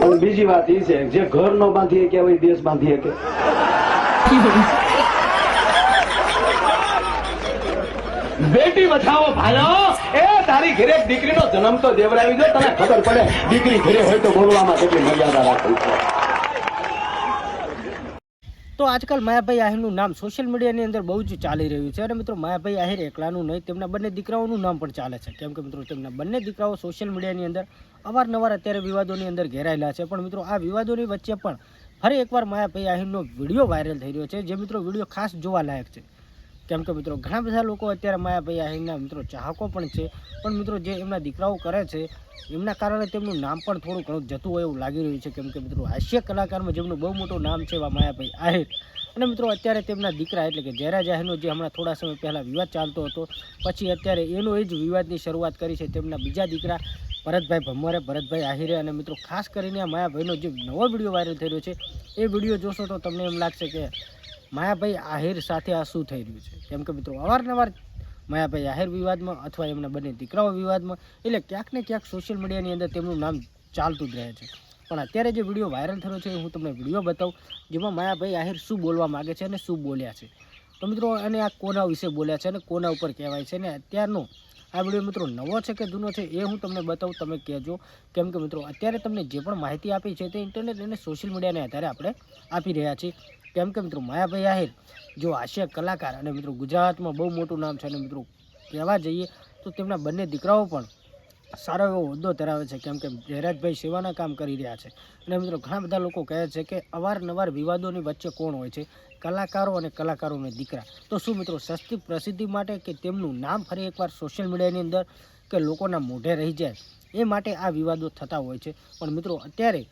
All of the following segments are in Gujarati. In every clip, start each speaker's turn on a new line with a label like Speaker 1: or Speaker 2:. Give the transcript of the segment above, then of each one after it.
Speaker 1: અને બીજી વાત એ છે જે ઘર નો બાંધીએ કે દેશ બાંધીએ કે બેટી બચાવો ભાઈઓ એ તારી ઘરે દીકરીનો જન્મ તો દેવરાવી દો તને ખબર પડે દીકરી ઘરે હોય તો બોલવામાં કેટલી મર્યાદા રાખવી છે।
Speaker 2: તો આજકાલ માયાભાઈ આહિરનું નામ સોશિયલ મીડિયાની અંદર બહુ જ ચાલી રહ્યું છે અને મિત્રો માયાભાઈ આહિર એકલાનું નહીં તેમના બંને દીકરાઓનું નામ પણ ચાલે છે કેમ કે મિત્રો તેમના બંને દીકરાઓ સોશિયલ મીડિયાની અંદર અવારનવાર અત્યારે વિવાદોની અંદર ઘેરાયેલા છે પણ મિત્રો આ વિવાદોની વચ્ચે પણ ફરી એકવાર માયાભાઈ આહિરનો વિડીયો વાયરલ થઈ રહ્યો છે જે મિત્રો વિડીયો ખાસ જોવા લાયક છે કેમ કે મિત્રો ઘણા બધા લોકો અત્યારે માયાભાઈ આહિરના મિત્રો ચાહકો પણ છે પણ મિત્રો જે એમના દીકરાઓ કરે છે એમના કારણે તેમનું નામ પણ થોડું ઘણું જતું હોય એવું લાગી રહ્યું છે કેમ કે મિત્રો હાસ્ય કલાકારમાં જેમનું બહુ મોટું નામ છે એવા માયાભાઈ આહિર અને મિત્રો અત્યારે તેમના દીકરા એટલે કે જયરાજ આહિરનો જે હમણાં થોડા સમય પહેલાં વિવાદ ચાલતો હતો પછી અત્યારે એનો એ જ વિવાદની શરૂઆત કરી છે તેમના બીજા દીકરા ભરતભાઈ ભમ્મરે ભરતભાઈ આહિરે અને મિત્રો ખાસ કરીને આ માયાભાઈનો જે નવો વિડીયો વાયરલ થઈ રહ્યો છે એ વિડીયો જોશો તો તમને એમ લાગશે કે માયાભાઈ આહિર સાથે આ શું થઈ રહ્યું છે કેમ કે મિત્રો અવારનવાર માયાભાઈ આહિર વિવાદમાં અથવા એમના બંને દીકરાઓ વિવાદમાં એટલે ક્યાંક ને ક્યાંક સોશિયલ મીડિયાની અંદર તેમનું નામ ચાલતું જ રહે છે પણ અત્યારે જે વિડીયો વાયરલ થયો છે હું તમને વિડીયો બતાવું જેમાં માયાભાઈ આહિર શું બોલવા માગે છે અને શું બોલ્યા છે તો મિત્રો અને આ કોના વિશે બોલ્યા છે અને કોના ઉપર કહેવાય છે અને અત્યારનો આ વિડીયો મિત્રો નવો છે કે જૂનો છે એ હું તમને બતાવું તમે કહેજો કેમ કે મિત્રો અત્યારે તમને જે પણ માહિતી આપી છે તે ઇન્ટરનેટ અને સોશિયલ મીડિયાને આધારે આપણે આપી રહ્યા છીએ કેમ કે મિત્રો માયાભાઈ આહિર જો હાસ્ય કલાકાર અને મિત્રો ગુજરાતમાં બહુ મોટું નામ છે અને મિત્રો કહેવા જઈએ તો તેમના બંને દીકરાઓ પણ સારો એવો હોદ્દો ધરાવે છે કેમ કે જયરાજભાઈ સેવાના કામ કરી રહ્યા છે અને મિત્રો ઘણા બધા લોકો કહે છે કે અવારનવાર વિવાદોની વચ્ચે કોણ હોય છે કલાકારો અને કલાકારોને દીકરા તો શું મિત્રો સસ્તી પ્રસિદ્ધિ માટે કે તેમનું નામ ફરી એકવાર સોશિયલ મીડિયાની અંદર કે લોકોના મોઢે રહી જાય એ માટે આ વિવાદો થતા હોય છે પણ મિત્રો અત્યારે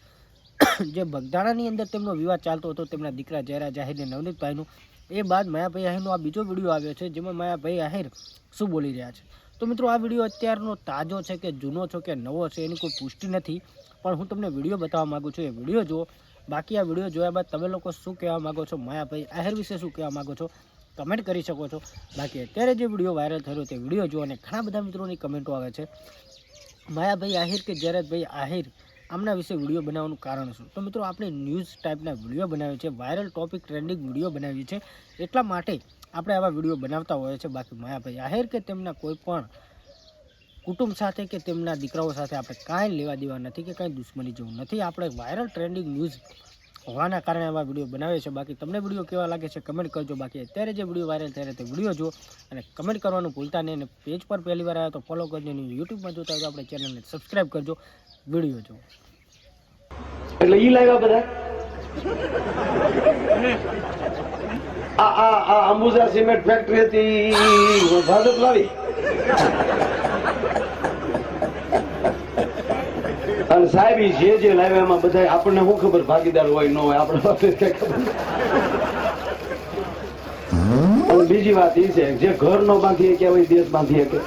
Speaker 2: જે બગદાણાની અંદર તેમનો વિવાદ ચાલતો હતો તેમના દીકરા જયરાજ આહિર અને નવનીતભાઈનું એ બાદ માયાભાઈ આહિરનો આ બીજો વિડીયો આવ્યો છે જેમાં માયાભાઈ આહિર શું બોલી રહ્યા છે તો મિત્રો આ વિડીયો અત્યારનો તાજો છે કે જૂનો છે કે નવો છે એની કોઈ પુષ્ટિ નથી પણ હું તમને વિડીયો બતાવવા માગું છું એ વિડીયો જુઓ બાકી આ વિડીયો જોયા બાદ તમે લોકો શું કહેવા માગો છો માયાભાઈ આહિર વિશે શું કહેવા માગો છો કમેન્ટ કરી શકો છો બાકી અત્યારે જે વિડીયો વાયરલ થયો તે વિડીયો જુઓ અને ઘણા બધા મિત્રોની કમેન્ટો આવે છે માયાભાઈ આહિર કે જયરાજભાઈ આહિર આમના વિશે વિડીયો બનાવવાનું કારણ શું તો મિત્રો આપણે ન્યૂઝ ટાઈપના વિડીયો બનાવ્યો છે વાયરલ ટોપિક ટ્રેન્ડિંગ વિડીયો બનાવ્યું છે એટલા માટે આપણે આવા વિડીયો બનાવતા હોઈએ છીએ બાકી માયાભાઈ આહિર કે તેમના કોઈ પણ કુટુંબ સાથે કે તેમના દીકરાઓ સાથે આપણે કાંઈ લેવા દેવા નથી કે કાંઈ દુશ્મની જેવું નથી આપણે વાયરલ ટ્રેન્ડિંગ ન્યૂઝ હોવાના કારણે આવા વિડીયો બનાવીએ છીએ બાકી તમને વિડીયો કેવા લાગે છે કમેન્ટ કરજો બાકી અત્યારે જે વિડીયો વાયરલ થયા તે વિડીયો જુઓ અને કમેન્ટ કરવાનું ભૂલતા નહીં અને પેજ પર પહેલી વાર આવ્યા તો ફોલો કરજો અને યુટ્યુબમાં જોતા હોય તો આપણે ચેનલને સબસ્ક્રાઈબ કરજો વિડીયો જુઓ
Speaker 1: એટલે ઈ લાવ્યા બધા આ અંબુજા સિમેન્ટ ફેક્ટરી હતી ભાજપ લાવી અને સાહેબ જે લાવ્યા એમાં બધા આપણને શું ખબર ભાગીદાર હોય ન હોય આપણે પાસે કઈ ખબર અને બીજી વાત એ છે જે ઘર નો બાંધીએ કે દેશ બાંધીએ કે